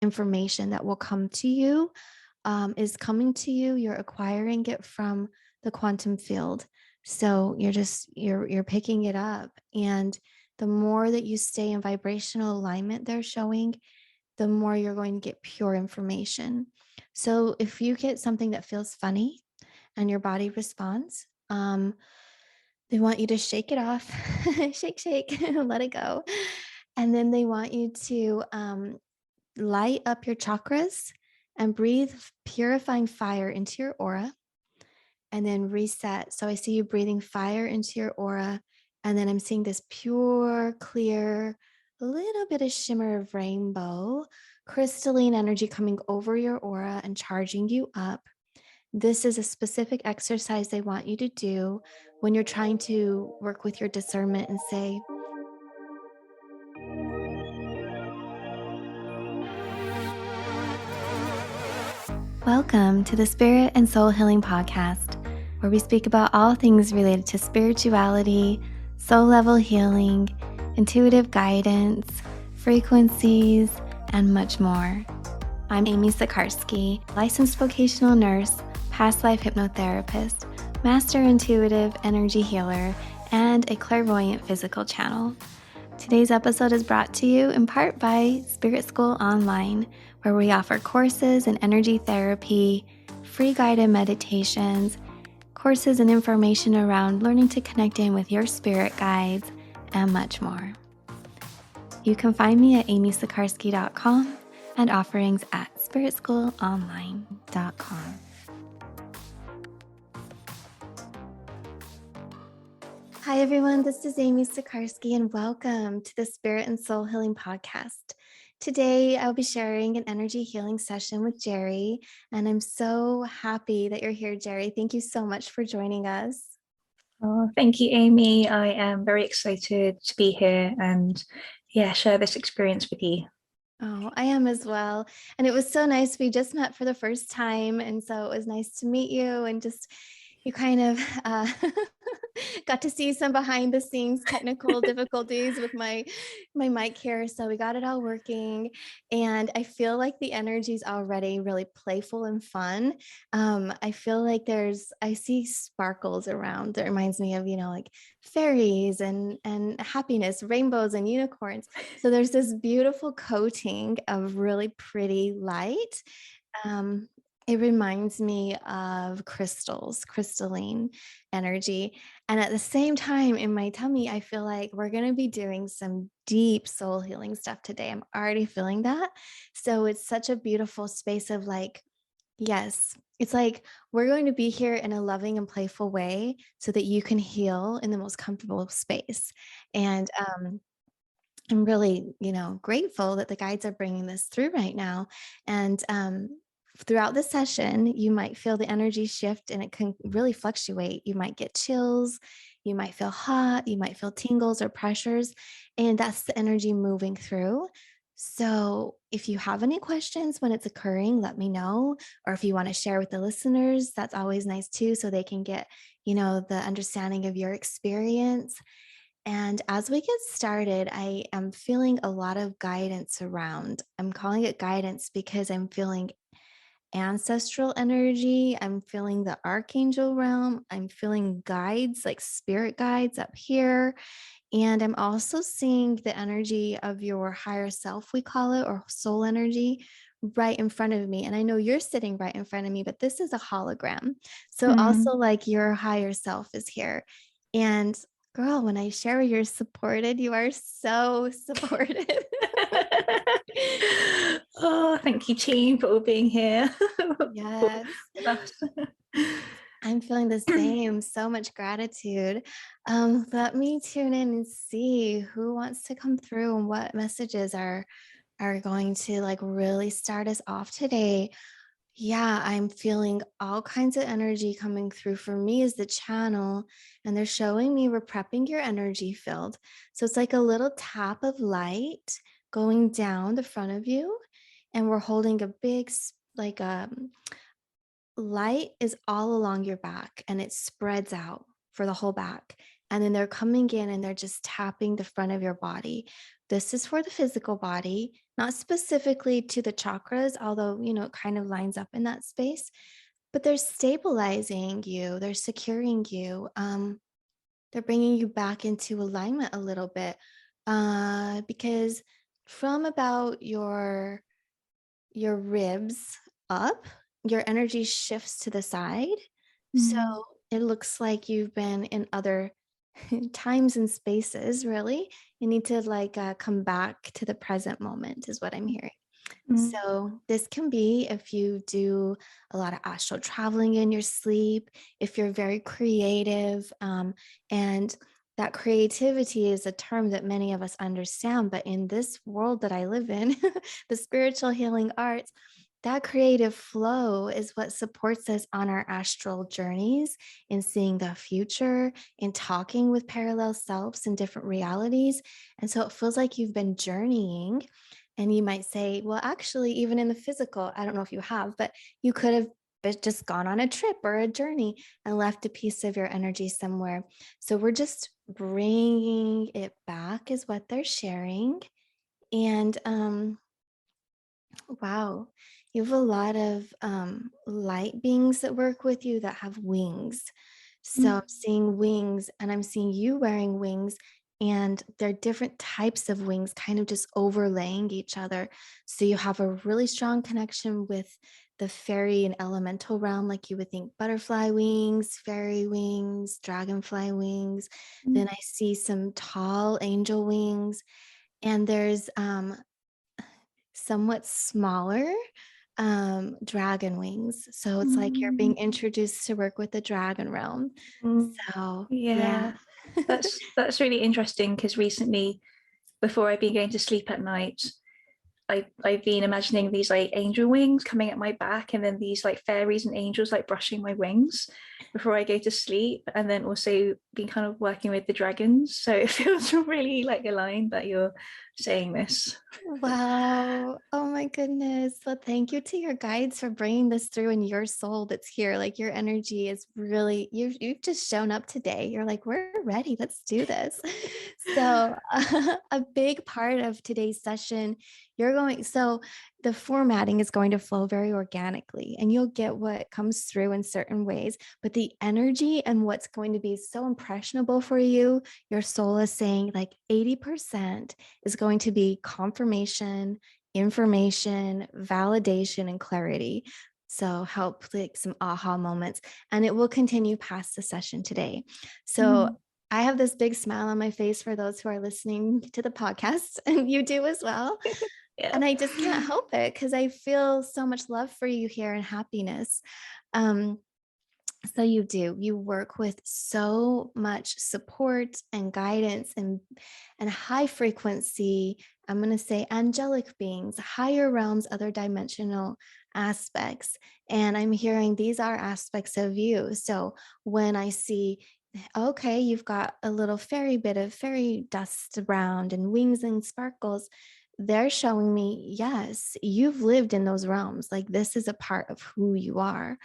information that will come to you is coming to you. You're acquiring it from the quantum field. So you're picking it up. And the more that you stay in vibrational alignment, they're showing, the more you're going to get pure information. So if you get something that feels funny and your body responds, they want you to shake it off, shake, shake, let it go. And then they want you to light up your chakras and breathe purifying fire into your aura and then reset. So I see you breathing fire into your aura. And then I'm seeing this pure, clear, a little bit of shimmer of rainbow, crystalline energy coming over your aura and charging you up. This is a specific exercise they want you to do when you're trying to work with your discernment and say, welcome to the Spirit and Soul Healing Podcast, where we speak about all things related to spirituality, soul level healing, intuitive guidance, frequencies, and much more. I'm Amy Sikarskie, licensed vocational nurse, past life hypnotherapist, master intuitive energy healer, and a clairvoyant physical channel. Today's episode is brought to you in part by Spirit School Online, where we offer courses in energy therapy, free guided meditations, courses and information around learning to connect in with your spirit guides, and much more. You can find me at amysikarskie.com and offerings at spiritschoolonline.com. Hi, everyone. This is Amy Sikarskie, and welcome to the Spirit and Soul Healing Podcast. Today, I'll be sharing an energy healing session with Geri, and I'm so happy that you're here, Geri. Thank you so much for joining us. Oh, thank you, Amy. I am very excited to be here and share this experience with you. Oh, I am as well. And it was so nice. We just met for the first time. And so it was nice to meet you and just you kind of got to see some behind the scenes technical difficulties with my mic here. So we got it all working. And I feel like the energy is already really playful and fun. I feel like I see sparkles around. That reminds me of, like fairies and happiness, rainbows and unicorns. So there's this beautiful coating of really pretty light. It reminds me of crystals, crystalline energy. And at the same time, in my tummy, I feel like we're going to be doing some deep soul healing stuff today. I'm already feeling that. So it's such a beautiful space of yes, it's like we're going to be here in a loving and playful way so that you can heal in the most comfortable space. And I'm really, grateful that the guides are bringing this through right now. And throughout the session, you might feel the energy shift and it can really fluctuate. You might get chills, you might feel hot, you might feel tingles or pressures, and that's the energy moving through. So if you have any questions when it's occurring, let me know. Or if you want to share with the listeners, that's always nice too, so they can get, the understanding of your experience. And as we get started, I am feeling a lot of guidance around. I'm calling it guidance because I'm feeling ancestral energy. I'm feeling the archangel realm. I'm feeling guides, like spirit guides up here. And I'm also seeing the energy of your higher self, we call it, or soul energy right in front of me. And I know you're sitting right in front of me, but this is a hologram. So also like your higher self is here. And girl, when I share you're supported, you are so supported. Oh, thank you, team, for all being here. Yes. I'm feeling the same. So much gratitude. Let me tune in and see who wants to come through and what messages are going to really start us off today. Yeah, I'm feeling all kinds of energy coming through for me as the channel, and they're showing me we're prepping your energy field. So it's like a little tap of light going down the front of you, and we're holding a big light is all along your back and it spreads out for the whole back. And then they're coming in and they're just tapping the front of your body this is for the physical body, not specifically to the chakras, although, it kind of lines up in that space, but they're stabilizing you, they're securing you. They're bringing you back into alignment a little bit, because from about your ribs up, your energy shifts to the side. So Mm, it looks like you've been in other times and spaces, really. You need to come back to the present moment, is what I'm hearing. mm, So, this can be if you do a lot of astral traveling in your sleep, if you're very creative, and that creativity is a term that many of us understand. But in this world that I live in, the spiritual healing arts, that creative flow is what supports us on our astral journeys in seeing the future, in talking with parallel selves in different realities. And so it feels like you've been journeying, and you might say, well, actually, even in the physical, I don't know if you have, but you could have just gone on a trip or a journey and left a piece of your energy somewhere. So we're just bringing it back, is what they're sharing. And wow, you have a lot of light beings that work with you that have wings. So I'm mm, seeing wings, and I'm seeing you wearing wings, and they're different types of wings kind of just overlaying each other. So you have a really strong connection with the fairy and elemental realm, like you would think butterfly wings, fairy wings, dragonfly wings. mm, Then I see some tall angel wings, and there's somewhat smaller dragon wings. So it's like you're being mm, introduced to work with the dragon realm. mm. So yeah. Yeah, that's really interesting because recently, before I've been going to sleep at night, I've been imagining these like angel wings coming at my back, and then these like fairies and angels like brushing my wings before I go to sleep, and then also been kind of working with the dragons. So it feels really like aligned that you're saying this. Wow. Oh my goodness. Well, thank you to your guides for bringing this through in your soul that's here. Like your energy is really, you've just shown up today. You're like, we're ready. Let's do this. So, a big part of today's session, so the formatting is going to flow very organically, and you'll get what comes through in certain ways, but the energy and what's going to be so impressionable for you, your soul is saying like 80% is going to be confirmation, information, validation, and clarity. So help like some aha moments, and it will continue past the session today. So Mm. I have this big smile on my face for those who are listening to the podcast, and you do as well. Yeah. And I just can't help it because I feel so much love for you here and happiness. Um, so you do. You work with so much support and guidance and high frequency, I'm going to say angelic beings, higher realms, other dimensional aspects. And I'm hearing these are aspects of you. So when I see, okay, you've got a little fairy bit of fairy dust around and wings and sparkles, they're showing me, yes, you've lived in those realms. Like this is a part of who you are.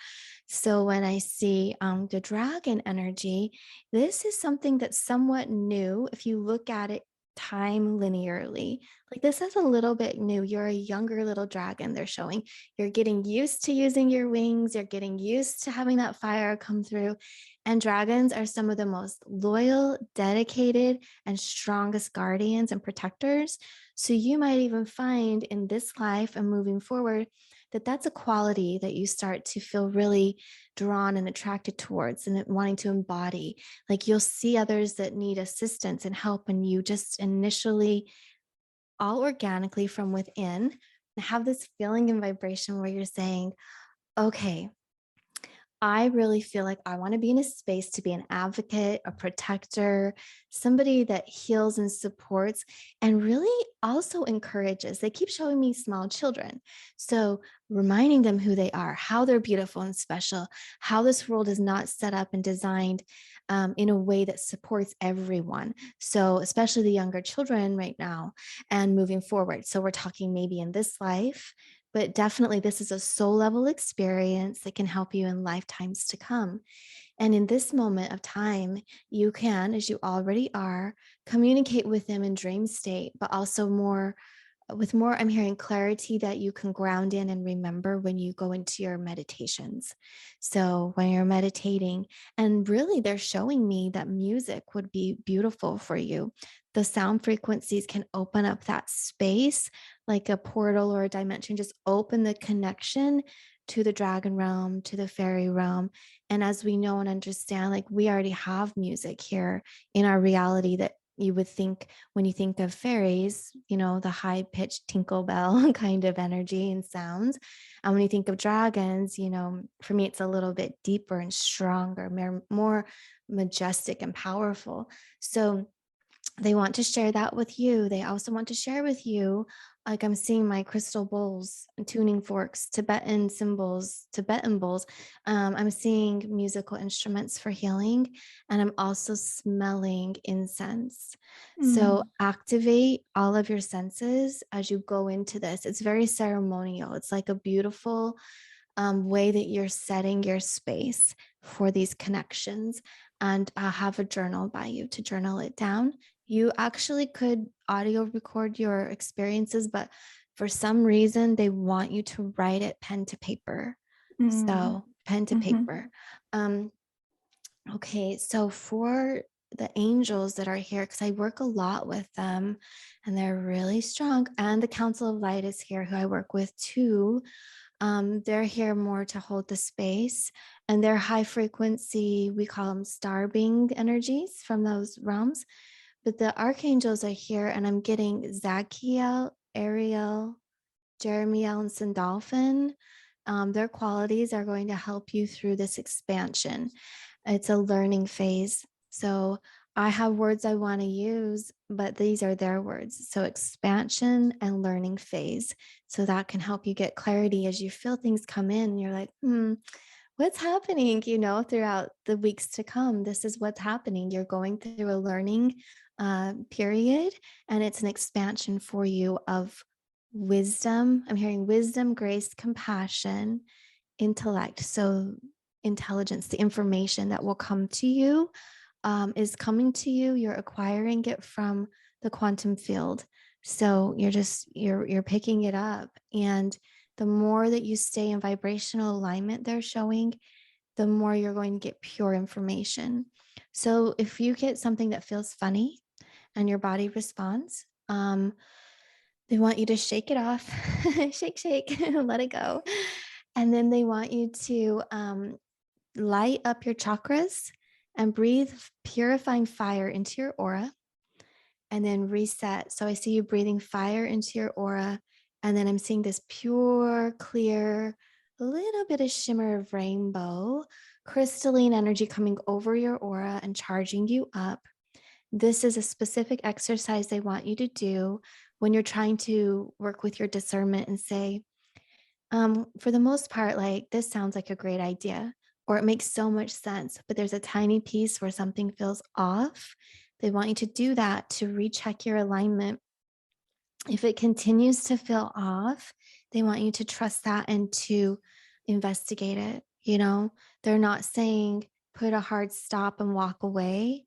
So when I see the dragon energy, this is something that's somewhat new. If you look at it time linearly, like this is a little bit new. You're a younger little dragon, they're showing. You're getting used to using your wings, you're getting used to having that fire come through. And dragons are some of the most loyal, dedicated, and strongest guardians and protectors. So you might even find in this life and moving forward that that's a quality that you start to feel really drawn and attracted towards and wanting to embody. Like you'll see others that need assistance and help, and you just initially, all organically from within, have this feeling and vibration where you're saying, okay, I really feel like I want to be in a space to be an advocate, a protector, somebody that heals and supports and really also encourages. They keep showing me small children. So, reminding them who they are, how they're beautiful and special, how this world is not set up and designed in a way that supports everyone. So, especially the younger children right now and moving forward. So, we're talking maybe in this life, but definitely this is a soul level experience that can help you in lifetimes to come. And in this moment of time, you can, as you already are, communicate with them in dream state, but also more with more, I'm hearing clarity that you can ground in and remember when you go into your meditations. So when you're meditating, and really they're showing me that music would be beautiful for you. The sound frequencies can open up that space like a portal or a dimension, just open the connection to the dragon realm, to the fairy realm. And as we know and understand, like we already have music here in our reality that you would think when you think of fairies, the high pitched tinkle bell kind of energy and sounds. And when you think of dragons, for me, it's a little bit deeper and stronger, more majestic and powerful. So they want to share that with you. They also want to share with you, like I'm seeing my crystal bowls, tuning forks, Tibetan cymbals, Tibetan bowls. I'm seeing musical instruments for healing, and I'm also smelling incense. So Mm. activate all of your senses as you go into this. It's very ceremonial. It's like a beautiful way that you're setting your space for these connections. And I'll have a journal by you to journal it down. You actually could audio record your experiences, but for some reason, they want you to write it pen to paper. Mm. So, pen to Mm-hmm. paper. Um, okay, so for the angels that are here, because I work a lot with them and they're really strong, and the Council of Light is here, who I work with too. They're here more to hold the space, and they're high frequency, we call them star being energies from those realms. But the archangels are here, and I'm getting Zadkiel, Ariel, Jeramiel, and Sandalphon. Their qualities are going to help you through this expansion. It's a learning phase. So I have words I want to use, but these are their words. So expansion and learning phase. So that can help you get clarity as you feel things come in. You're like, what's happening, throughout the weeks to come. This is what's happening. You're going through a learning period, and it's an expansion for you of wisdom. I'm hearing wisdom, grace, compassion, intellect. So intelligence, the information that will come to you is coming to you. You're acquiring it from the quantum field. So you're picking it up. And the more that you stay in vibrational alignment, they're showing, the more you're going to get pure information. So if you get something that feels funny and your body responds, they want you to shake it off, shake, shake, let it go. And then they want you to light up your chakras and breathe purifying fire into your aura, and then reset. So I see you breathing fire into your aura, and then I'm seeing this pure, clear, a little bit of shimmer of rainbow, crystalline energy coming over your aura and charging you up. This is a specific exercise they want you to do when you're trying to work with your discernment and say, for the most part, like this sounds like a great idea, or it makes so much sense, but there's a tiny piece where something feels off. They want you to do that to recheck your alignment. If it continues to feel off, they want you to trust that and to investigate it. They're not saying put a hard stop and walk away.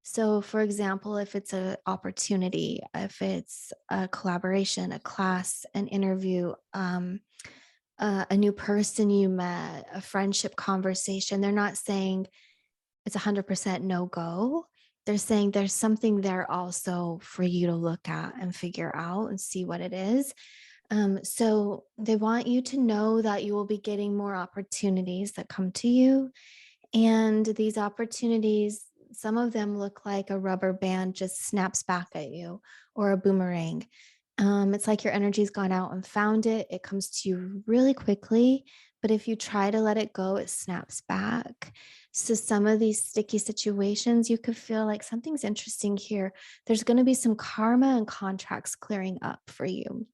So, for example, if it's an opportunity, if it's a collaboration, a class, an interview, a new person you met, a friendship conversation, they're not saying it's 100% no go. They're saying there's something there also for you to look at and figure out and see what it is. So they want you to know that you will be getting more opportunities that come to you. And these opportunities, some of them look like a rubber band just snaps back at you, or a boomerang. It's like your energy's gone out and found it. It comes to you really quickly. But if you try to let it go, it snaps back. So some of these sticky situations, you could feel like something's interesting here. There's going to be some karma and contracts clearing up for you.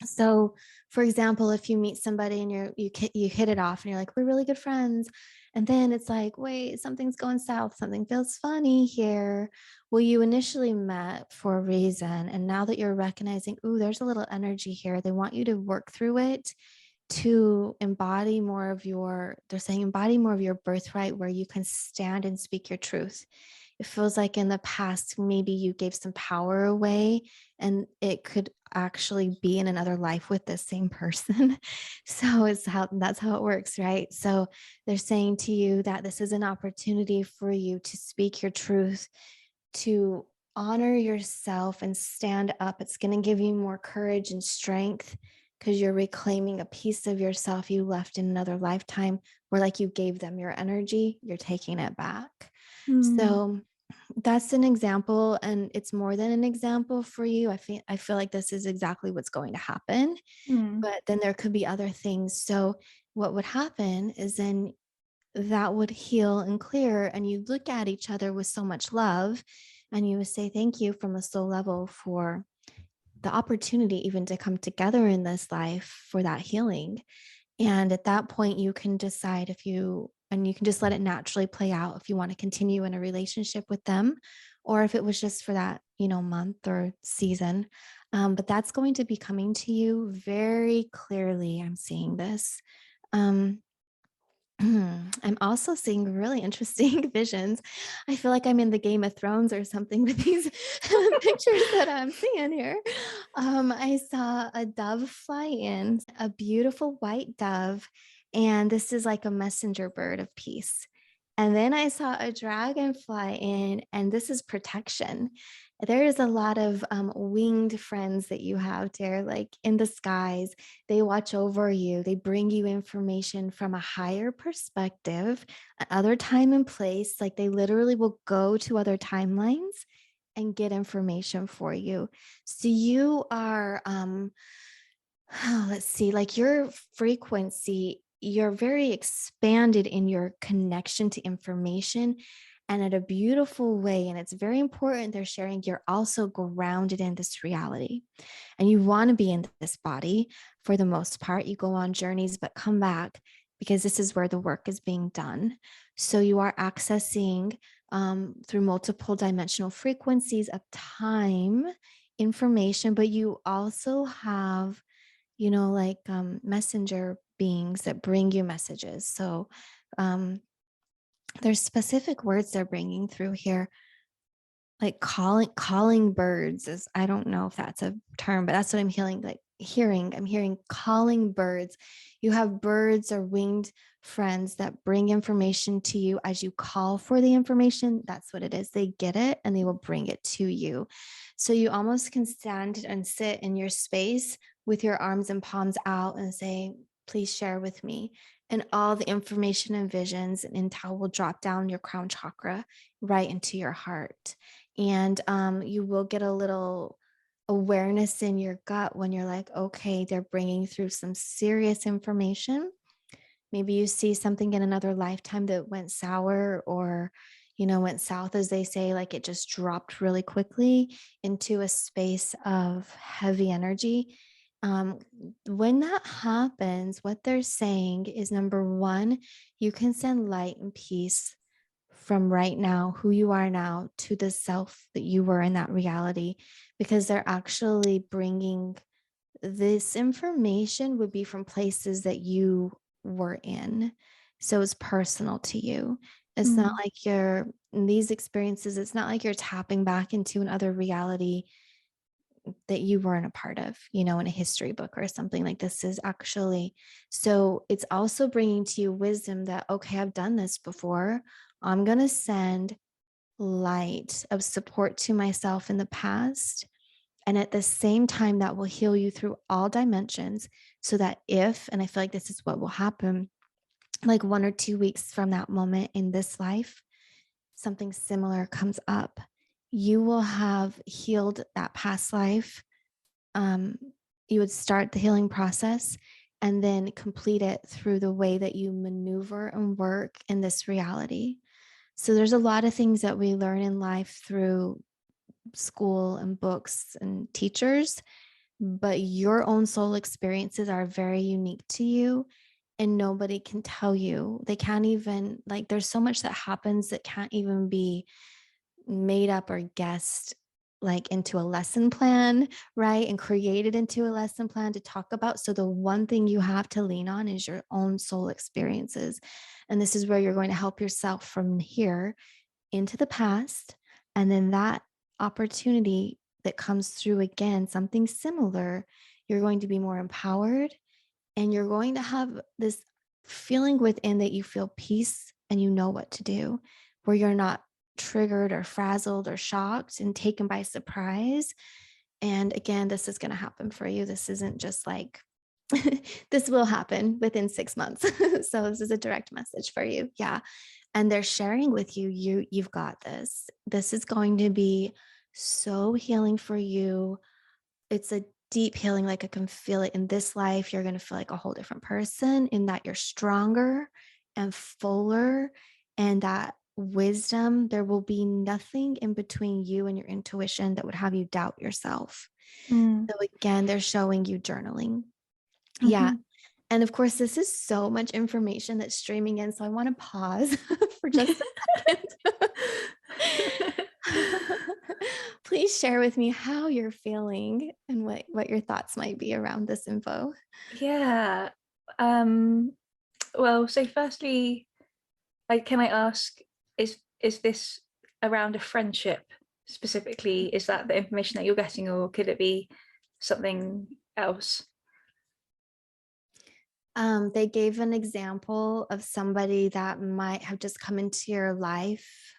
So, for example, if you meet somebody and you hit it off and you're like, we're really good friends, and then it's like, wait, something's going south, something feels funny here. Well, you initially met for a reason, and now that you're recognizing, ooh, there's a little energy here, they want you to work through it to embody more of your, they're saying embody more of your birthright where you can stand and speak your truth. It feels like in the past, maybe you gave some power away and it could actually be in another life with the same person. So that's how it works, right? So they're saying to you that this is an opportunity for you to speak your truth, to honor yourself and stand up. It's going to give you more courage and strength because you're reclaiming a piece of yourself you left in another lifetime where, like, you gave them your energy, you're taking it back. Mm, So that's an example, and it's more than an example for you. I feel like this is exactly what's going to happen, mm, but then there could be other things. So what would happen is then that would heal and clear, and you look at each other with so much love, and you would say thank you from a soul level for the opportunity even to come together in this life for that healing. And at that point, you can decide if you, and you can just let it naturally play out if you want to continue in a relationship with them or if it was just for that, month or season. But that's going to be coming to you very clearly. I'm seeing this. Um, I'm also seeing really interesting visions. I feel like I'm in the Game of Thrones or something with these pictures that I'm seeing here. I saw a dove fly in, a beautiful white dove, and this is like a messenger bird of peace. And then I saw a dragon fly in, and this is protection. There is a lot of winged friends that you have there, like in the skies. They watch over you. They bring you information from a higher perspective, other time and place. Like they literally will go to other timelines and get information for you. So you are, let's see, like your frequency, you're very expanded in your connection to information and in a beautiful way. And it's very important they're sharing, you're also grounded in this reality and you want to be in this body for the most part. You go on journeys, but come back because this is where the work is being done. So you are accessing through multiple dimensional frequencies of time information, but you also have, like messenger beings that bring you messages. So um, there's specific words they're bringing through here, like calling birds is, I don't know if that's a term, but that's what I'm hearing, like I'm hearing calling birds. You have birds or winged friends that bring information to you as you call for the information. That's what it is. They get it and they will bring it to you. So you almost can stand and sit in your space with your arms and palms out and say, please share with me. And all the information and visions and intel will drop down your crown chakra right into your heart. And you will get a little awareness in your gut when you're like, okay, they're bringing through some serious information. Maybe you see something in another lifetime that went sour or, went south, as they say, like it just dropped really quickly into a space of heavy energy. Um, when that happens, what they're saying is number one, you can send light and peace from right now, who you are now, to the self that you were in that reality, because they're actually bringing this information would be from places that you were in. So it's personal to you. It's not mm, like you're in these experiences, it's not like you're tapping back into another reality that you weren't a part of, in a history book or something. Like this is actually, so it's also bringing to you wisdom that, okay, I've done this before. I'm going to send light of support to myself in the past. And at the same time, that will heal you through all dimensions so that if, and I feel like this is what will happen, like 1 or 2 weeks from that moment in this life, something similar comes up, you will have healed that past life. um, you would start the healing process and then complete it through the way that you maneuver and work in this reality. So there's a lot of things that we learn in life through school and books and teachers, but your own soul experiences are very unique to you and nobody can tell you. They can't even, like, there's so much that happens that can't even be made up or guessed like into a lesson plan, right? And created into a lesson plan to talk about. So the one thing you have to lean on is your own soul experiences. And this is where you're going to help yourself from here into the past. And then that opportunity that comes through again, something similar, you're going to be more empowered, and you're going to have this feeling within that you feel peace and you know what to do, where you're not triggered or frazzled or shocked and taken by surprise. And again, this is going to happen for you. This isn't just like, this will happen within 6 months. So this is a direct message for you. Yeah. And they're sharing with you, you've got this. This is going to be so healing for you. It's a deep healing. Like, I can feel it in this life. You're going to feel like a whole different person, in that you're stronger and fuller, and that wisdom, there will be nothing in between you and your intuition that would have you doubt yourself. Mm. So again, they're showing you journaling. Yeah. Mhm. And of course, this is so much information that's streaming in. So I want to pause for just a second. Please share with me how you're feeling and what your thoughts might be around this info. Yeah. Well, so firstly, can I ask, is this around a friendship specifically? Is that the information that you're getting, or could it be something else? They gave an example of somebody that might have just come into your life.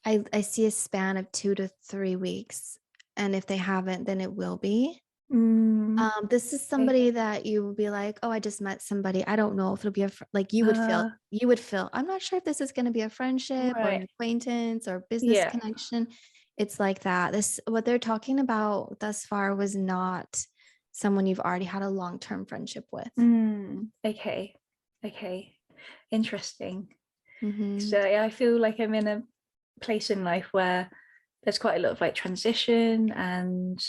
I see a span of 2 to 3 weeks. And if they haven't, then it will be. Mm, This is okay. somebody that you will be like, oh, I just met somebody. I don't know if it'll be like Uh, you would feel, I'm not sure if this is going to be a friendship or an right. acquaintance or business Yeah. connection. It's like that. What they're talking about thus far was not someone you've already had a long-term friendship with. Okay. Okay. Interesting. Mm-hmm. So yeah, I feel like I'm in a place in life where there's quite a lot of like transition, and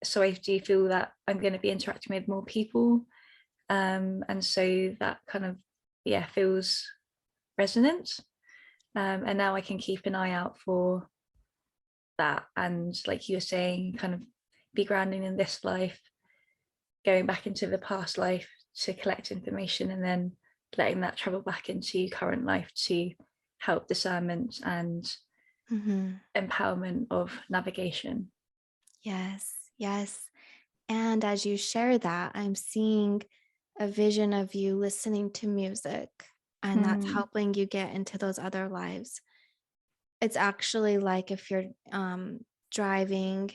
so I do feel that I'm going to be interacting with more people, and so that kind of, yeah, feels resonant, and now I can keep an eye out for that, and like you were saying, kind of be grounding in this life, going back into the past life to collect information, and then letting that travel back into current life to help discernment and Mm-hmm. empowerment of navigation. Yes, yes. And as you share that, I'm seeing a vision of you listening to music, and that's Mm, helping you get into those other lives. It's actually like if you're driving,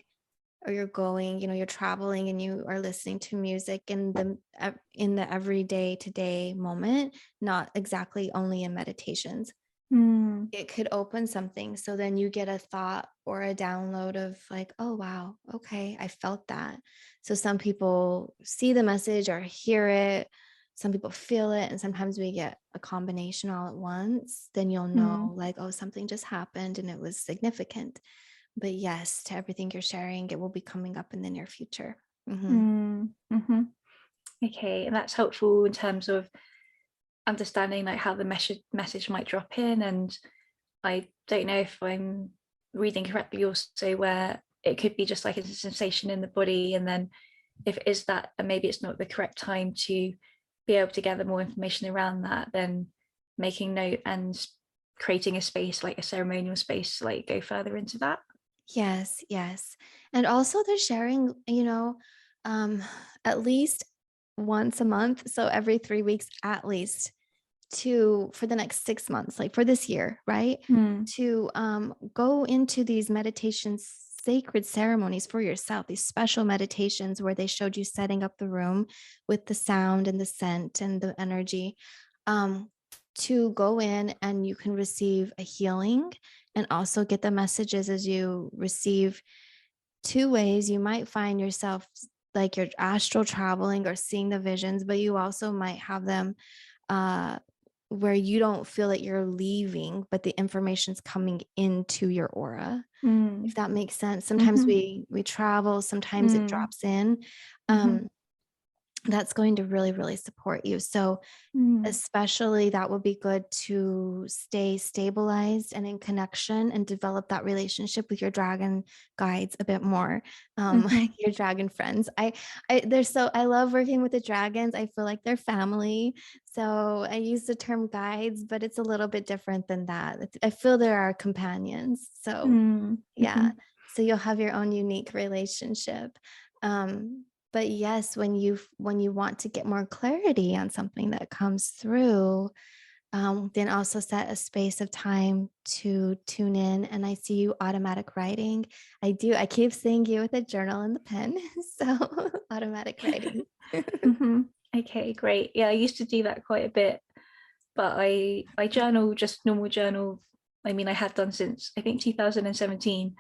or you're going, you're traveling and you are listening to music in the everyday to day moment, not exactly only in meditations. mm, It could open something. So then you get a thought or a download of like, oh, wow, okay, I felt that. So some people see the message or hear it, some people feel it, and sometimes we get a combination all at once. Then you'll mm, know, like, oh, something just happened and it was significant. But yes, to everything you're sharing, it will be coming up in the near future. Mm-hmm. mhm. Okay, and that's helpful in terms of understanding like how the message might drop in. And I don't know if I'm reading correctly also, where it could be just like a sensation in the body, and then if it is that, and maybe it's not the correct time to be able to gather more information around that, then making note and creating a space, like a ceremonial space, to like go further into that. Yes, yes. And also they're sharing, um, at least once a month. So every 3 weeks at least, for the next 6 months, like for this year, right? Mm, To go into these meditations, sacred ceremonies for yourself, these special meditations where they showed you setting up the room with the sound and the scent and the energy. Um, to go in and you can receive a healing and also get the messages as you receive. Two ways you might find yourself, like you're astral traveling or seeing the visions, but you also might have them uh, where you don't feel that you're leaving, but the information's coming into your aura. If mm, that makes sense. Sometimes mhm, we travel, sometimes it mm, drops in. mhm, Um, that's going to really, really support you. So Mm. especially that would be good to stay stabilized and in connection and develop that relationship with your dragon guides a bit more, Mhm. your dragon friends. I love working with the dragons. I feel like they're family. So I use the term guides, but it's a little bit different than that. I feel there are companions. So Mm. yeah, Mhm. so you'll have your own unique relationship. But yes, when you want to get more clarity on something that comes through, then also set a space of time to tune in. And I see you automatic writing. I do. I keep seeing you with a journal and the pen. So automatic writing. Mhm. Okay, great. Yeah, I used to do that quite a bit, but I journal, just normal journal. I mean, I have done since I think 2017,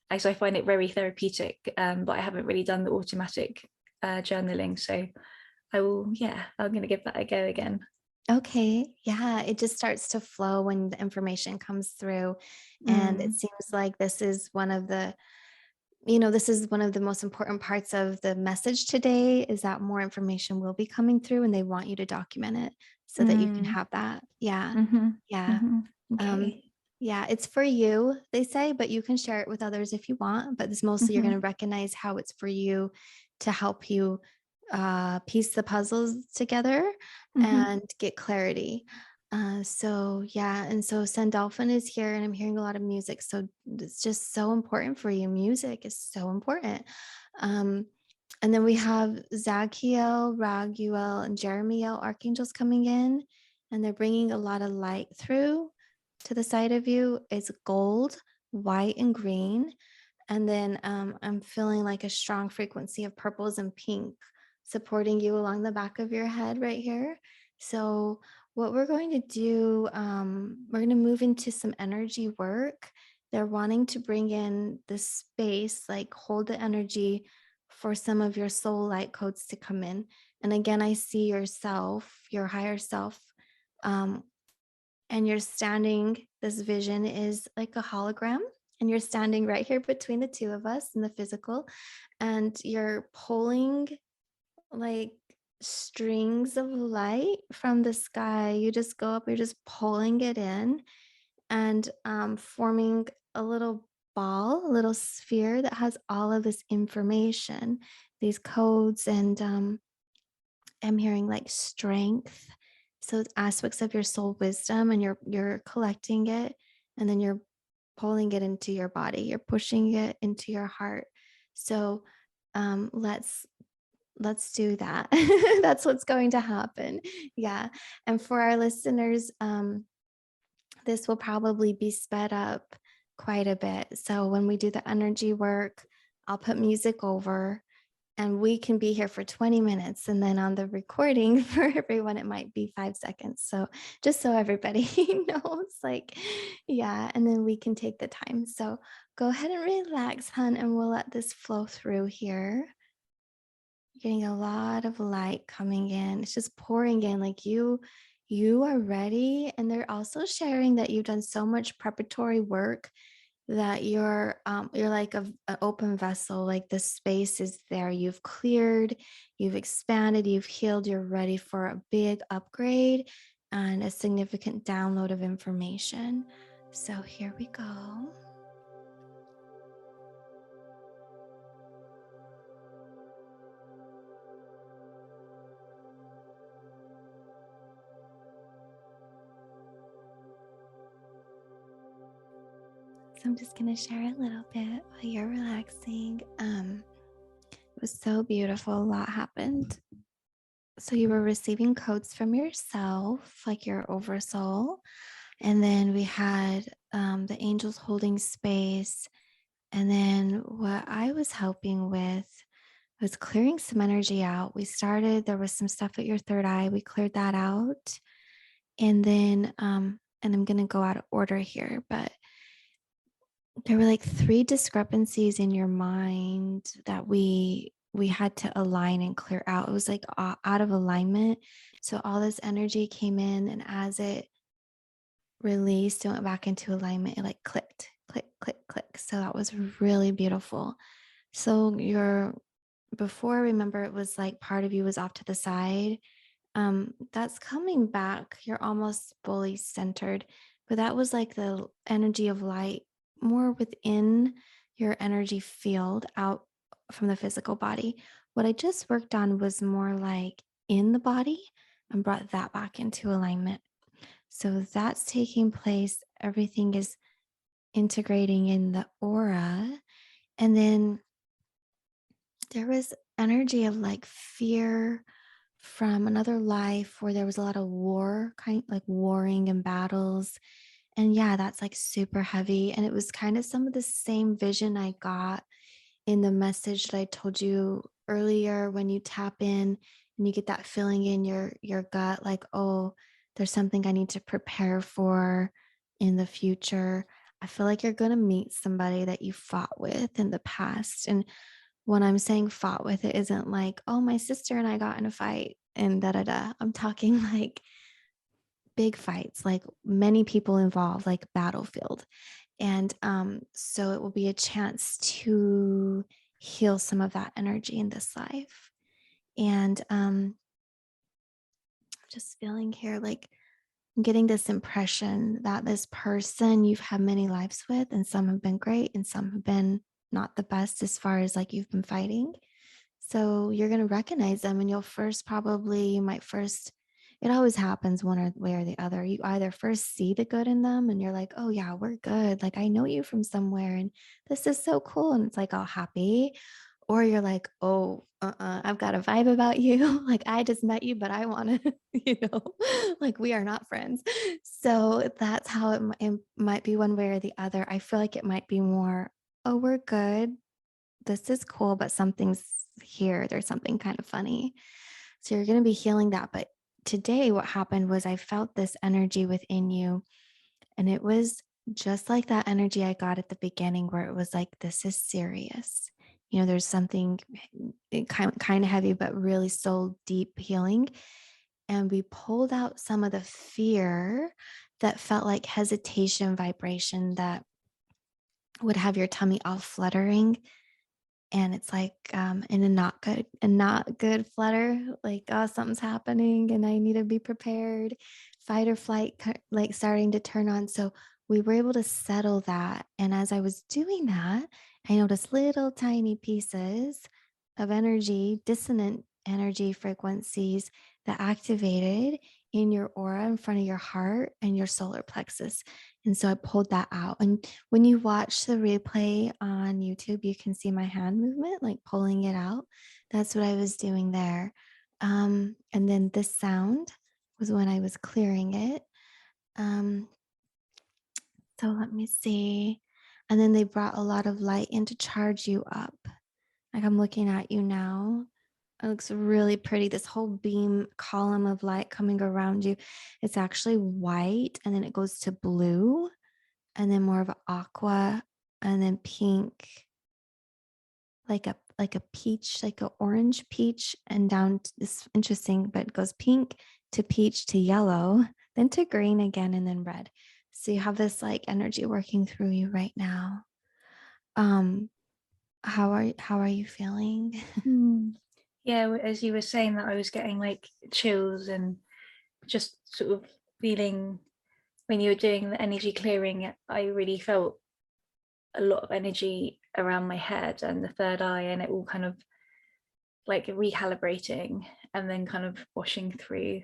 as I find it very therapeutic. But I haven't really done the automatic journaling, so I will. Yeah, I'm gonna give that a go again. Okay. Yeah. It just starts to flow when the information comes through. And it Mm. seems like this is one of the, this is one of the most important parts of the message today is that more information will be coming through and they want you to document it so that you can Mm. have that. Yeah. Mhm. Yeah. Mhm. Um, Okay. yeah, it's for you, they say, but you can share it with others if you want. But it's mostly you're going to Mhm. recognize how it's for you to help you piece the puzzles together Mhm. and get clarity. So yeah, and so Sandalphon is here, and I'm hearing a lot of music. So it's just so important for you. Music is so important. Um, and then we have Zadkiel, Raguel, and Jeramiel archangels coming in, and they're bringing a lot of light through to the side of you. It's gold, white, and green. And then I'm feeling like a strong frequency of purples and pink supporting you along the back of your head right here. So, what we're going to do, we're going to move into some energy work. They're wanting to bring in the space, like hold the energy for some of your soul light codes to come in. And again, I see yourself, your higher self, um, and you're standing, this vision is like a hologram, and you're standing right here between the two of us in the physical, and you're pulling like strings of light from the sky. You just go up, you're just pulling it in and forming a little ball, a little sphere that has all of this information, these codes, and I'm hearing like strength. So it's aspects of your soul wisdom, and you're collecting it, and then you're pulling it into your body. You're pushing it into your heart. So let's do that. That's what's going to happen. Yeah. And for our listeners, this will probably be sped up quite a bit. So when we do the energy work, I'll put music over, and we can be here for 20 minutes. And then on the recording for everyone, it might be 5 seconds. So just so everybody knows, like, yeah. And then we can take the time. So go ahead and relax, hun, and we'll let this flow through here. Getting a lot of light coming in. It's just pouring in like you are ready, and they're also sharing that you've done so much preparatory work that you're like an open vessel. Like the space is there, you've cleared, you've expanded, you've healed, you're ready for a big upgrade and a significant download of information. So here we go. So I'm just going to share a little bit while you're relaxing. It was so beautiful. A lot happened. So you were receiving codes from yourself, like your oversoul. And then we had the angels holding space. And then what I was helping with was clearing some energy out. There was some stuff at your third eye. We cleared that out. And then, and I'm going to go out of order here, but there were like three discrepancies in your mind that we had to align and clear out. It was like out of alignment. So all this energy came in, and as it released and went back into alignment, it like clicked, click, click, click. So that was really beautiful. So before, remember, it was like part of you was off to the side. That's coming back. You're almost fully centered, but that was like the energy of light more within your energy field out from the physical body. What I just worked on was more like in the body and brought that back into alignment. So that's taking place. Everything is integrating in the aura. And then there was energy of like fear from another life where there was a lot of war, kind like warring and battles. And yeah, that's like super heavy. And it was kind of some of the same vision I got in the message that I told you earlier when you tap in and you get that feeling in your gut like, oh, there's something I need to prepare for in the future. I feel like you're going to meet somebody that you fought with in the past. And when I'm saying fought with, it isn't like, oh, my sister and I got in a fight and da da da. I'm talking like big fights, like many people involved, like battlefield. And so it will be a chance to heal some of that energy in this life. And just feeling here like I'm getting this impression that this person you've had many lives with, and some have been great and some have been not the best as far as like you've been fighting. So you're going to recognize them and you might first, it always happens one or way or the other. You either first see the good in them and you're like, oh yeah, we're good. Like I know you from somewhere and this is so cool. And it's like all happy. Or you're like, oh, I've got a vibe about you. Like I just met you, but I want to, like we are not friends. So that's how it might be one way or the other. I feel like it might be more, oh, we're good, this is cool, but something's here. There's something kind of funny. So you're going to be healing that. But today, what happened was I felt this energy within you. And it was just like that energy I got at the beginning, where it was like, this is serious. There's something kind of heavy, but really soul deep healing. And we pulled out some of the fear that felt like hesitation vibration that would have your tummy all fluttering, and it's like in a not good flutter, like oh something's happening and I need to be prepared, fight or flight like starting to turn on. So we were able to settle that, and as I was doing that, I noticed little tiny pieces of energy, dissonant energy frequencies that activated in your aura in front of your heart and your solar plexus. And so I pulled that out. And when you watch the replay on YouTube, you can see my hand movement, like pulling it out. That's what I was doing there. And then this sound was when I was clearing it. Um, so let me see. And then they brought a lot of light in to charge you up. Like I'm looking at you now. It looks really pretty. This whole beam column of light coming around you. It's actually white and then it goes to blue and then more of an aqua and then pink, like a peach, like an orange peach, and down to this interesting, but it goes pink to peach to yellow, then to green again, and then red. So you have this like energy working through you right now. Um, how are you feeling? Hmm. Yeah, as you were saying that, I was getting like chills and just sort of feeling when you were doing the energy clearing, I really felt a lot of energy around my head and the third eye, and it all kind of like recalibrating and then kind of washing through.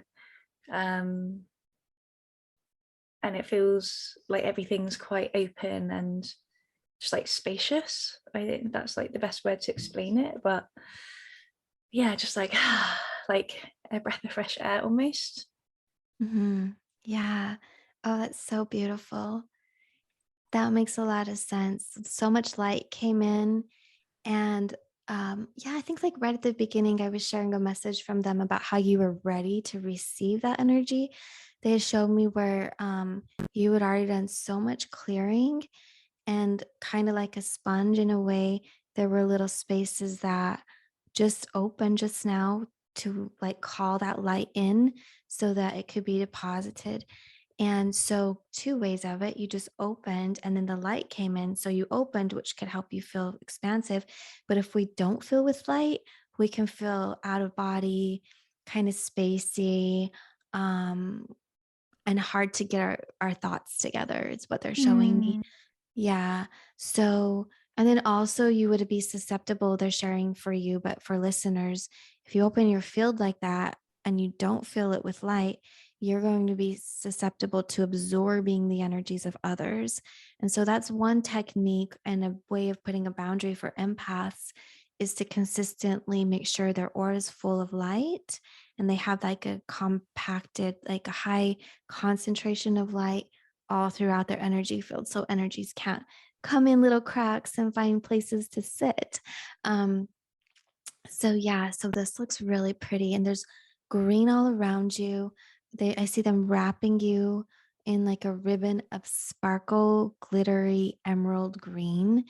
Um, and it feels like everything's quite open and just like spacious. I think that's like the best word to explain it. But yeah, just like like a breath of fresh air almost. Mm-hmm. Yeah. Oh, that's so beautiful. That makes a lot of sense. So much light came in. And yeah, I think like right at the beginning, I was sharing a message from them about how you were ready to receive that energy. They had showed me where you had already done so much clearing, and kind of like a sponge in a way, there were little spaces that just opened just now to like call that light in so that it could be deposited. And so, two ways of it, you just opened and then the light came in. So, you opened, which could help you feel expansive. But if we don't feel with light, we can feel out of body, kind of spacey, um, and hard to get our thoughts together, is what they're showing me. Mm. Yeah. So, and then also you would be susceptible, they're sharing for you, but for listeners, if you open your field like that and you don't feel it with light, you're going to be susceptible to absorbing the energies of others. And so that's one technique and a way of putting a boundary for empaths is to consistently make sure their aura is full of light and they have like a compacted, like a high concentration of light all throughout their energy field. So energies can't come in little cracks and find places to sit. Um, so yeah, so this looks really pretty. And there's green all around you. I see them wrapping you in like a ribbon of sparkle, glittery emerald green.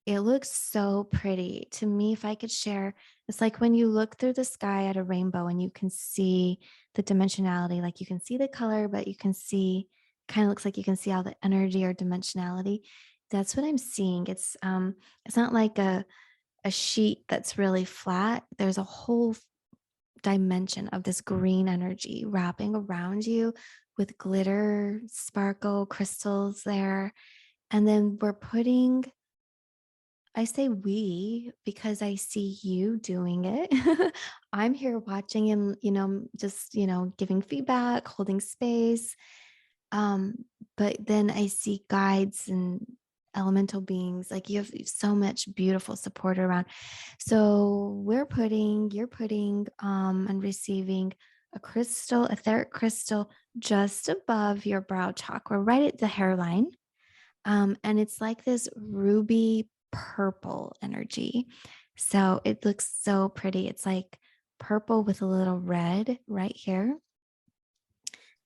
It looks so pretty. To me, if I could share, it's like when you look through the sky at a rainbow and you can see the dimensionality, like you can see the color, but you can see, kind of looks like you can see all the energy or dimensionality. That's what I'm seeing. It's not like a sheet that's really flat. There's a whole dimension of this green energy wrapping around you with glitter, sparkle, crystals there. And then we're putting, I say we because I see you doing it. I'm here watching and, just, giving feedback, holding space. Um, but then I see guides and elemental beings. Like you have so much beautiful support around. So you're putting and receiving a crystal, etheric crystal just above your brow chakra, right at the hairline. And it's like this ruby purple energy. So it looks so pretty. It's like purple with a little red right here.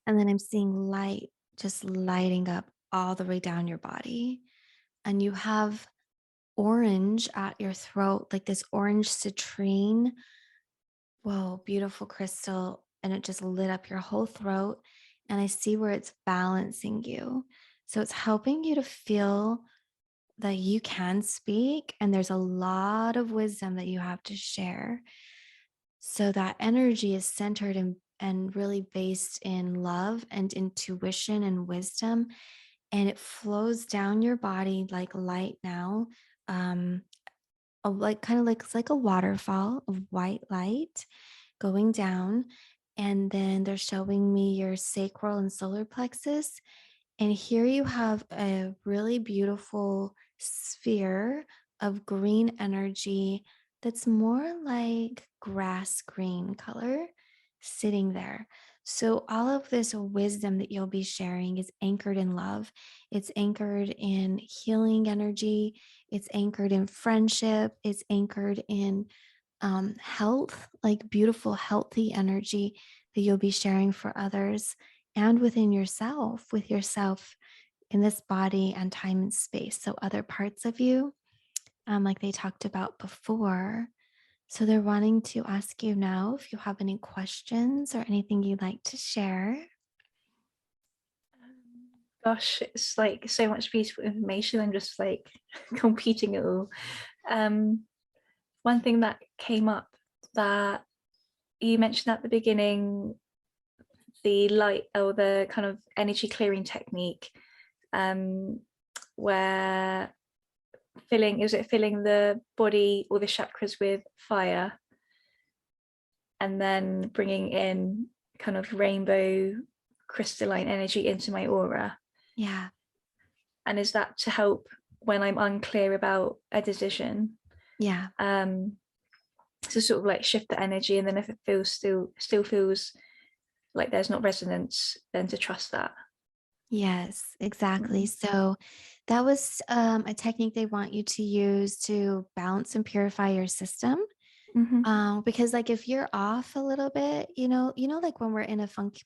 And then I'm seeing light just lighting up all the way down your body. And you have orange at your throat, like this orange citrine. Whoa, beautiful crystal. And it just lit up your whole throat. And I see where it's balancing you. So it's helping you to feel that you can speak. And there's a lot of wisdom that you have to share. So that energy is centered and really based in love and intuition and wisdom. And it flows down your body like light now. Um, like kind of like it's like a waterfall of white light going down. And then they're showing me your sacral and solar plexus. And here you have a really beautiful sphere of green energy that's more like grass green color sitting there. So, all of this wisdom that you'll be sharing is anchored in love. It's anchored in healing energy. It's anchored in friendship. It's anchored in health, like beautiful, healthy energy that you'll be sharing for others and within yourself, with yourself in this body and time and space. So, other parts of you, like they talked about before. So, they're wanting to ask you now if you have any questions or anything you'd like to share. Gosh, it's like so much beautiful information. I'm just like competing it all. One thing that came up that you mentioned at the beginning, the light or the kind of energy clearing technique, where filling the body or the chakras with fire and then bringing in kind of rainbow crystalline energy into my aura. Yeah. And is that to help when I'm unclear about a decision? Yeah. To sort of like shift the energy, and then if it feels still feels like there's not resonance, then to trust that. Yes, exactly. Mm. So that was a technique they want you to use to balance and purify your system. Mm-hmm. Because like if you're off a little bit, like when we're in a funk,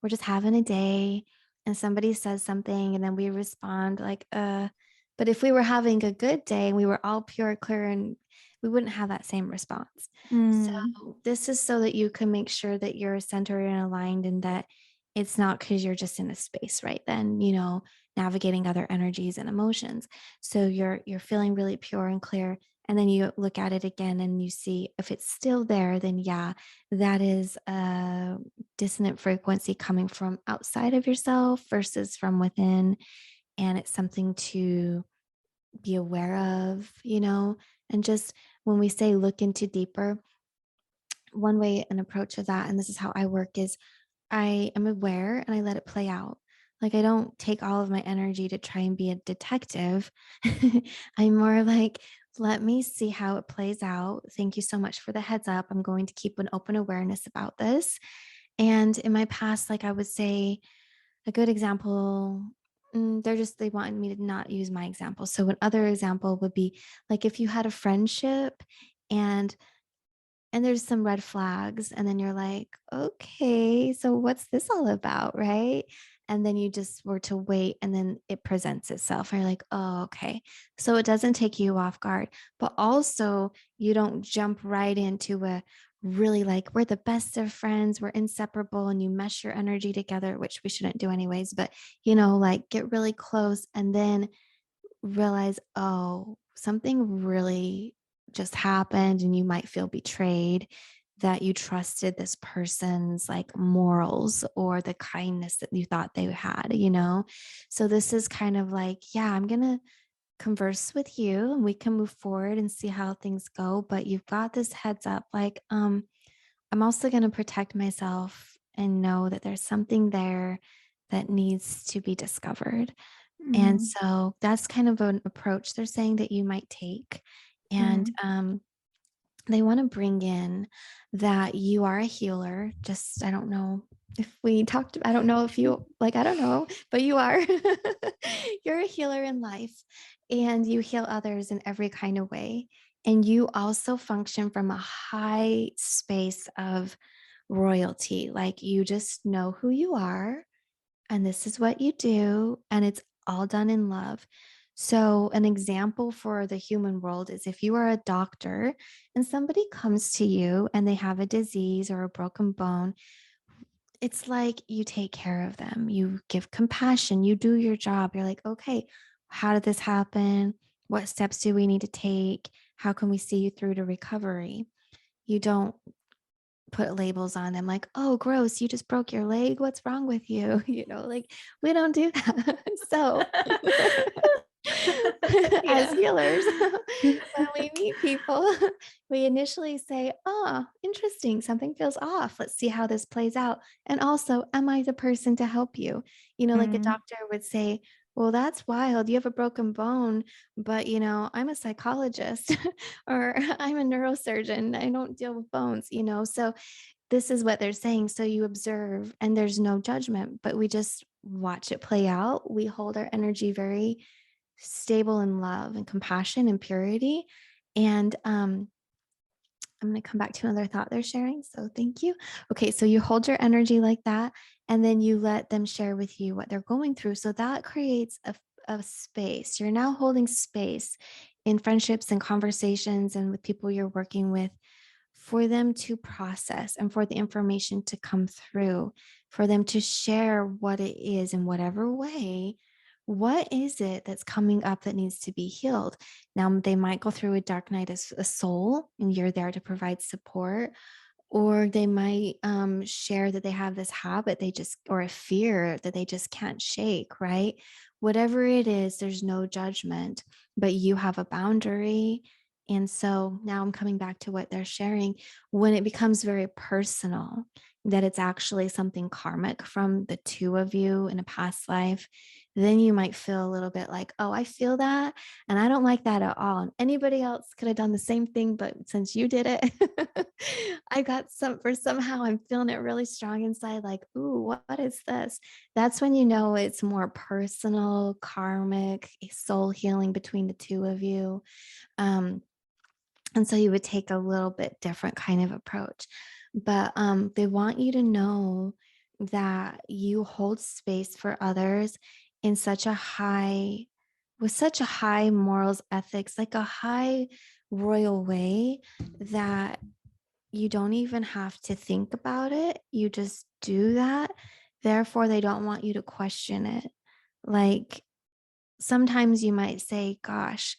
we're just having a day and somebody says something and then we respond like, but if we were having a good day and we were all pure, clear, and we wouldn't have that same response. Mm. So this is so that you can make sure that you're centered and aligned and that it's not because you're just in a space right then, navigating other energies and emotions. So you're feeling really pure and clear. And then you look at it again and you see if it's still there, then yeah, that is a dissonant frequency coming from outside of yourself versus from within. And it's something to be aware of, and just when we say look into deeper, one way an approach of that, and this is how I work, is I am aware and I let it play out. Like I don't take all of my energy to try and be a detective. I'm more like, let me see how it plays out. Thank you so much for the heads up. I'm going to keep an open awareness about this. And in my past, like I would say, a good example, they wanted me to not use my example. So another example would be like if you had a friendship and there's some red flags and then you're like, okay, so what's this all about, right? And then you just were to wait and then it presents itself and you're like, oh, okay. So it doesn't take you off guard, but also you don't jump right into a really like we're the best of friends, we're inseparable, and you mesh your energy together, which we shouldn't do anyways, but like get really close and then realize, oh, something really just happened and you might feel betrayed that you trusted this person's like morals or the kindness that you thought they had. So this is kind of like, yeah, I'm going to converse with you and we can move forward and see how things go, but you've got this heads up like I'm also going to protect myself and know that there's something there that needs to be discovered. And Mm, so that's kind of an approach they're saying that you might take. And mm, they want to bring in that you are a healer. Just, I don't know if we talked, I don't know if you, like, I don't know, but you are. You're a healer in life and you heal others in every kind of way. And you also function from a high space of royalty. Like you just know who you are and this is what you do, and it's all done in love. So, an example for the human world is if you are a doctor and somebody comes to you and they have a disease or a broken bone, it's like you take care of them, you give compassion, you do your job. You're like, okay, how did this happen? What steps do we need to take? How can we see you through to recovery? You don't put labels on them like, oh, gross, you just broke your leg. What's wrong with you? Like we don't do that. So, as yeah. healers, when we meet people, we initially say, oh, interesting, something feels off. Let's see how this plays out. And also, am I the person to help you? Like a Mm, doctor would say, well, that's wild. You have a broken bone, but I'm a psychologist or I'm a neurosurgeon. I don't deal with bones. So this is what they're saying. So you observe and there's no judgment, but we just watch it play out. We hold our energy very stable in love and compassion and purity. And I'm going to come back to another thought they're sharing. So thank you. Okay. So you hold your energy like that, and then you let them share with you what they're going through. So that creates a space. You're now holding space in friendships and conversations and with people you're working with for them to process and for the information to come through, for them to share what it is in whatever way. What is it that's coming up that needs to be healed? Now, they might go through a dark night as a soul, and you're there to provide support, or they might share that they have this habit or a fear that they just can't shake, right? Whatever it is, there's no judgment, but you have a boundary. And so now I'm coming back to what they're sharing. When it becomes very personal, that it's actually something karmic from the two of you in a past life, then you might feel a little bit like, oh, I feel that. And I don't like that at all. And anybody else could have done the same thing, but since you did it, I got somehow I'm feeling it really strong inside, like, ooh, what is this? That's when you know it's more personal, karmic, soul healing between the two of you. Um, and so you would take a little bit different kind of approach. But they want you to know that you hold space for others in such a high, with such a high morals, ethics, like a high royal way that you don't even have to think about it. You just do that. Therefore, they don't want you to question it. Like sometimes you might say, gosh,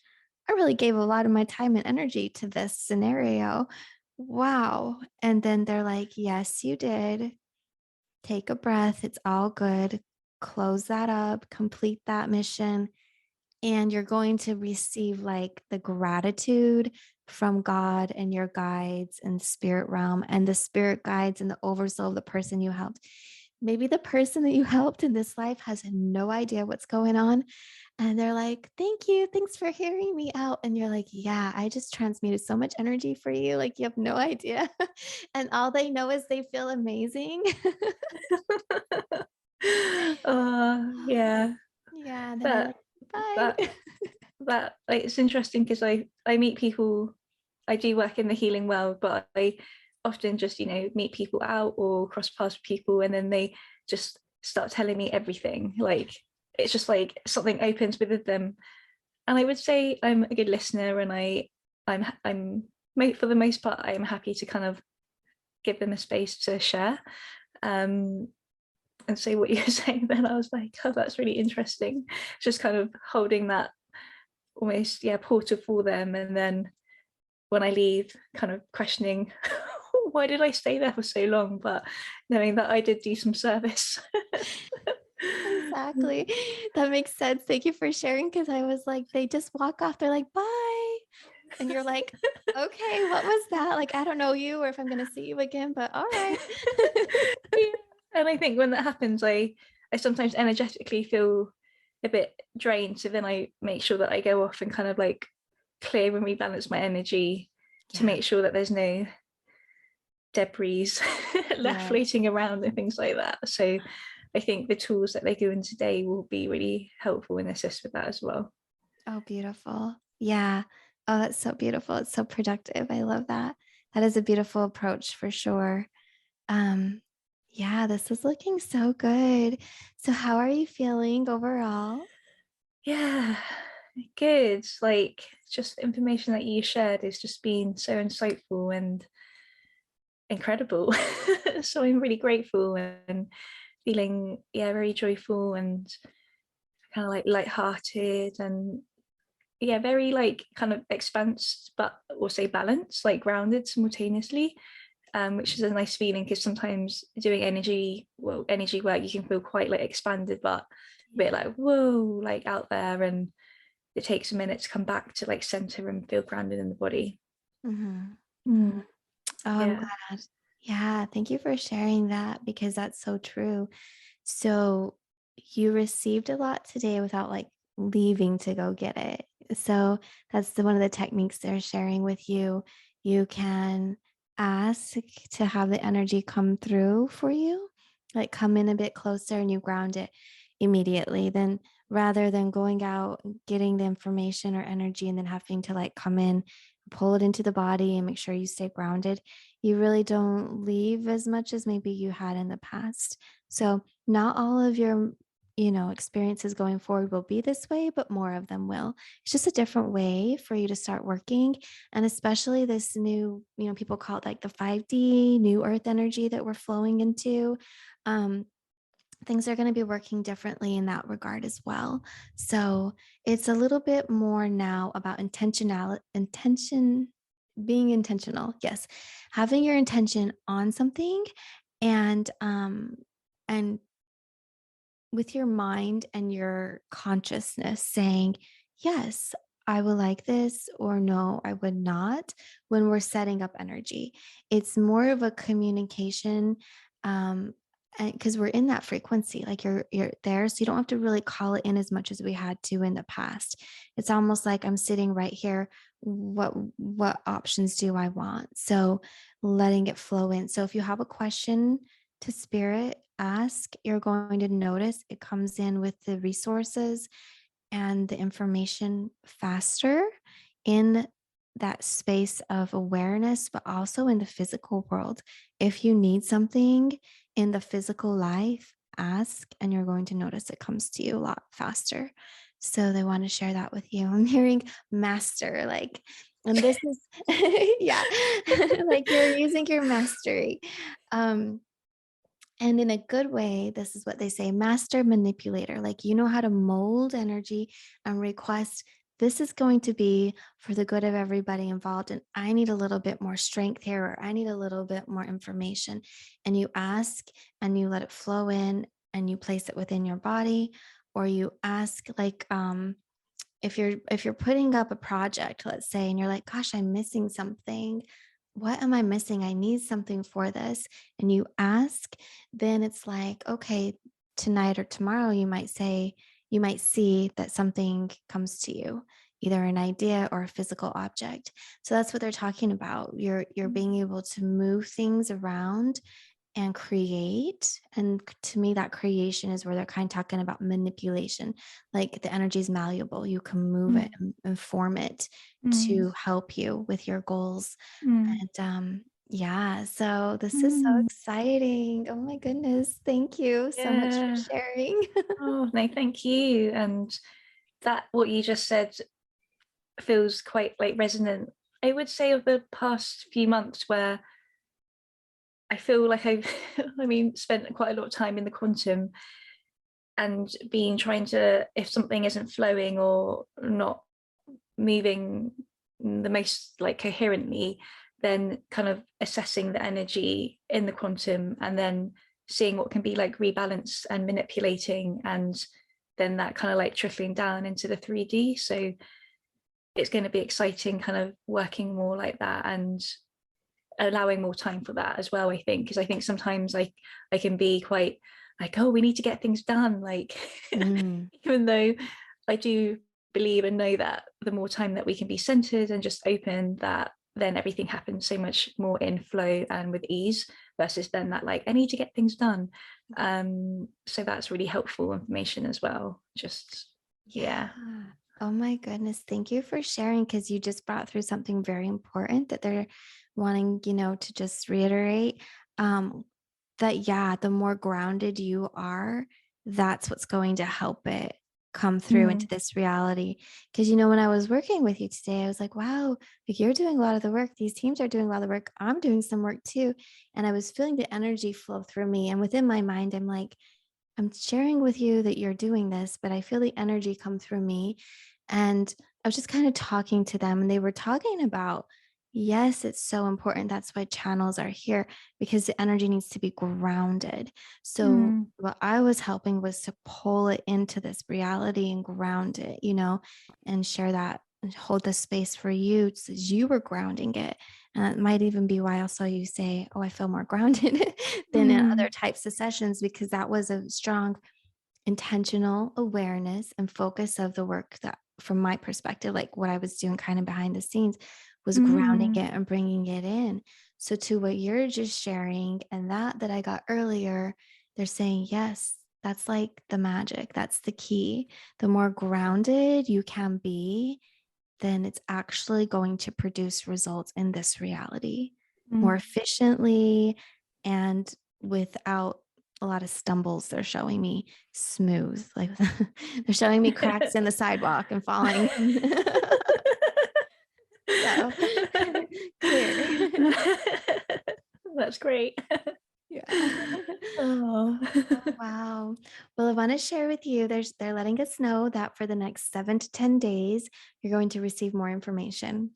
I really gave a lot of my time and energy to this scenario. Wow. And then they're like, yes, you did. Take a breath. It's all good. Close that up, complete that mission. And you're going to receive like the gratitude from God and your guides and spirit realm and the spirit guides and the oversoul of the person you helped. Maybe the person that you helped in this life has no idea what's going on. And they're like, thank you. Thanks for hearing me out. And you're like, yeah, I just transmuted so much energy for you. Like, you have no idea. And all they know is they feel amazing. Yeah, Yeah. And then they're that like, bye. that that like, it's interesting because I meet people. I do work in the healing world, but I often just meet people out or cross paths with people, and then they just start telling me everything. Like it's just like something opens within them, and I would say I'm a good listener, and I'm for the most part I'm happy to kind of give them a space to share. And say what you were saying, then I was like, oh, that's really interesting. Just kind of holding that almost, portal for them. And then when I leave, kind of questioning, why did I stay there for so long? But knowing that I did do some service. Exactly. That makes sense. Thank you for sharing. Cause I was like, they just walk off. They're like, bye. And you're like, okay, what was that? Like, I don't know you or if I'm going to see you again, but all right. Yeah. And I think when that happens, I sometimes energetically feel a bit drained. So then I make sure that I go off and kind of like clear and rebalance my energy to Yeah. make sure that there's no debris left Yeah. floating around and things like that. So I think the tools that they go in today will be really helpful and assist with that as well. Oh, beautiful. Yeah. Oh, that's so beautiful. It's so productive. I love that. That is a beautiful approach for sure. Um, yeah, this is looking so good. So how are you feeling overall? Yeah, good. Like just information that you shared has just been so insightful and incredible. So I'm really grateful and feeling very joyful and kind of like lighthearted and very like kind of expansed but also balanced, like grounded simultaneously. Which is a nice feeling because sometimes doing energy work you can feel quite like expanded but a bit like whoa, like out there, and it takes a minute to come back to like center and feel grounded in the body. Mhm. Mm, Mhm. Oh, I'm yeah. glad. Yeah, thank you for sharing that because that's so true. So you received a lot today without like leaving to go get it. So that's one of the techniques they're sharing with you. You can ask to have the energy come through for you, like come in a bit closer and you ground it immediately. Then rather than going out, getting the information or energy and then having to like come in, pull it into the body and make sure you stay grounded, you really don't leave as much as maybe you had in the past. So not all of your experiences going forward will be this way, but more of them will. It's just a different way for you to start working. And especially this new, people call it like the 5D new earth energy that we're flowing into. um, Things are going to be working differently in that regard as well. So it's a little bit more now about being intentional. Yes, having your intention on something, and with your mind and your consciousness saying, yes, I would like this, or no, I would not, when we're setting up energy. It's more of a communication. And because we're in that frequency, like you're there, so you don't have to really call it in as much as we had to in the past. It's almost like I'm sitting right here. What options do I want? So letting it flow in. So if you have a question to spirit, ask, you're going to notice it comes in with the resources and the information faster in that space of awareness, but also in the physical world. If you need something in the physical life, ask, and you're going to notice it comes to you a lot faster. So they want to share that with you. I'm hearing master, like, and this is, yeah, like you're using your mastery. Um, And in a good way, this is what they say, master manipulator. Like, you know how to mold energy and request, this is going to be for the good of everybody involved. And I need a little bit more strength here, or I need a little bit more information. And you ask and you let it flow in and you place it within your body, or you ask, like, if you're putting up a project, let's say, and you're like, gosh, I'm missing something. What am I missing? I need something for this. And you ask, then it's like, okay, tonight or tomorrow, you might see that something comes to you, either an idea or a physical object. So that's what they're talking about. You're being able to move things around and create. And to me, that creation is where they're kind of talking about manipulation. Like, the energy is malleable. You can move it Mm, and form it mm, to help you with your goals. mm, And yeah, so this is so mm. exciting. Oh my goodness. Thank you so much for Yeah. sharing. Oh no, thank you. And that what you just said feels quite like resonant. I would say of the past few months where I feel like I've I mean spent quite a lot of time in the quantum and been trying to, if something isn't flowing or not moving the most like coherently, then kind of assessing the energy in the quantum and then seeing what can be like rebalanced and manipulating, and then that kind of like trickling down into the 3D. So it's going to be exciting kind of working more like that and allowing more time for that as well, I think, because I think sometimes I can be quite like, oh, we need to get things done, like Mm, even though I do believe and know that the more time that we can be centered and just open, that then everything happens so much more in flow and with ease, versus then that like I need to get things done. So that's really helpful information as well, just yeah. yeah. Oh my goodness. Thank you for sharing, because you just brought through something very important that they're wanting, to just reiterate. Um, that, yeah, the more grounded you are, that's what's going to help it come through into Mm, this reality. Because, when I was working with you today, I was like, wow, like, you're doing a lot of the work. These teams are doing a lot of the work. I'm doing some work too. And I was feeling the energy flow through me. And within my mind, I'm like, I'm sharing with you that you're doing this, but I feel the energy come through me. And I was just kind of talking to them, and they were talking about, yes, it's so important. That's why channels are here, because the energy needs to be grounded. So, mm, what I was helping was to pull it into this reality and ground it, and share that and hold the space for you, so you were grounding it. And that might even be why I saw you say, oh, I feel more grounded than in other mm, types of sessions, because that was a strong intentional awareness and focus of the work that, from my perspective, like what I was doing kind of behind the scenes, was grounding mm, it and bringing it in. So to what you're just sharing, and that I got earlier, they're saying, yes, that's like the magic. That's the key. The more grounded you can be, then it's actually going to produce results in this reality more mm. efficiently and without a lot of stumbles. They're showing me smooth, like they're showing me cracks in the sidewalk and falling. So clear. That's great. Yeah. Oh. Oh, wow. Well, I want to share with you, they're letting us know that for the next 7 to 10 days, you're going to receive more information.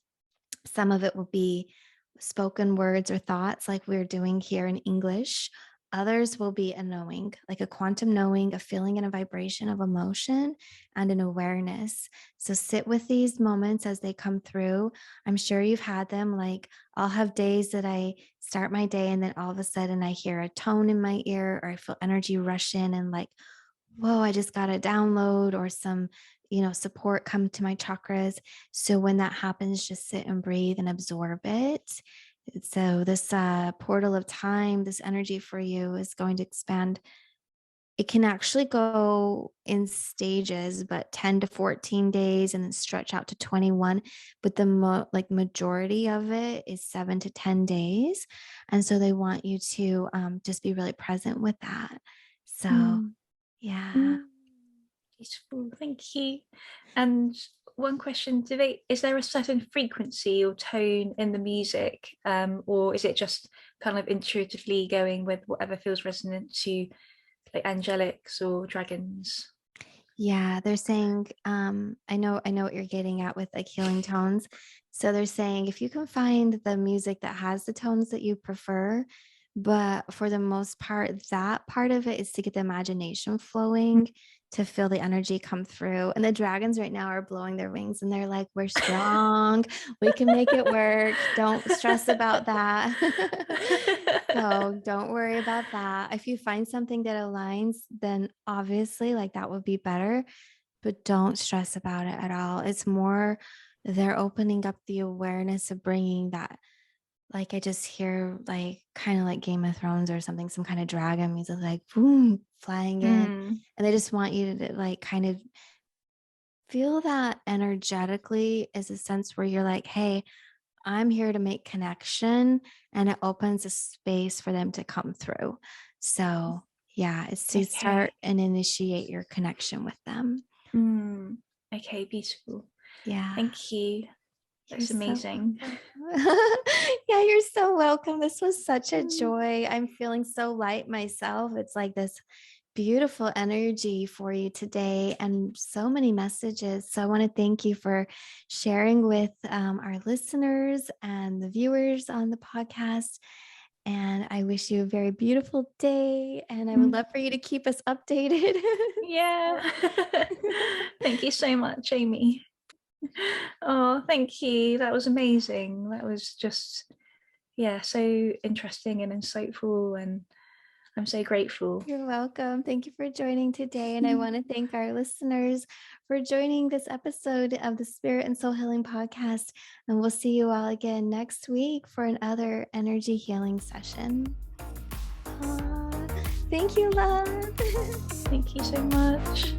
Some of it will be spoken words or thoughts, like we're doing here in English. Others will be a knowing, like a quantum knowing, a feeling and a vibration of emotion and an awareness. So sit with these moments as they come through. I'm sure you've had them. Like, I'll have days that I start my day and then all of a sudden I hear a tone in my ear, or I feel energy rush in, and like, whoa, I just got a download or some, support come to my chakras. So when that happens, just sit and breathe and absorb it. So this portal of time, this energy for you is going to expand. It can actually go in stages, but 10 to 14 days and then stretch out to 21. But the majority of it is 7 to 10 days. And so they want you to just be really present with that. So Mm, yeah. mm. Beautiful, thank you. And one question, is there a certain frequency or tone in the music, or is it just kind of intuitively going with whatever feels resonant to like angelics or dragons. Yeah, they're saying, I know what you're getting at with like healing tones. So they're saying if you can find the music that has the tones that you prefer, but for the most part, that part of it is to get the imagination flowing, to feel the energy come through. And the dragons right now are blowing their wings and they're like, we're strong, we can make it work. Don't stress about that. So don't worry about that. If you find something that aligns, then obviously like that would be better, but don't stress about it at all. It's more they're opening up the awareness of bringing that. Like I just hear like kind of like Game of Thrones or something, some kind of dragon music, like boom, flying in. And they just want you to like kind of feel that energetically as a sense where you're like, hey, I'm here to make connection, and it opens a space for them to come through. So yeah, it's to start and initiate your connection with them. Okay, beautiful. Yeah. Thank you. That's amazing. Yeah, you're so welcome. This was such a joy. I'm feeling so light myself. It's like this beautiful energy for you today and so many messages. So I want to thank you for sharing with our listeners and the viewers on the podcast. And I wish you a very beautiful day. And I would love for you to keep us updated. Yeah. Thank you so much, Amy. Oh, thank you. That was amazing. That was just, yeah, so interesting and insightful. And I'm so grateful. You're welcome. Thank you for joining today. And I want to thank our listeners for joining this episode of the Spirit and Soul Healing Podcast. And we'll see you all again next week for another energy healing session. Thank you, love. Thank you so much.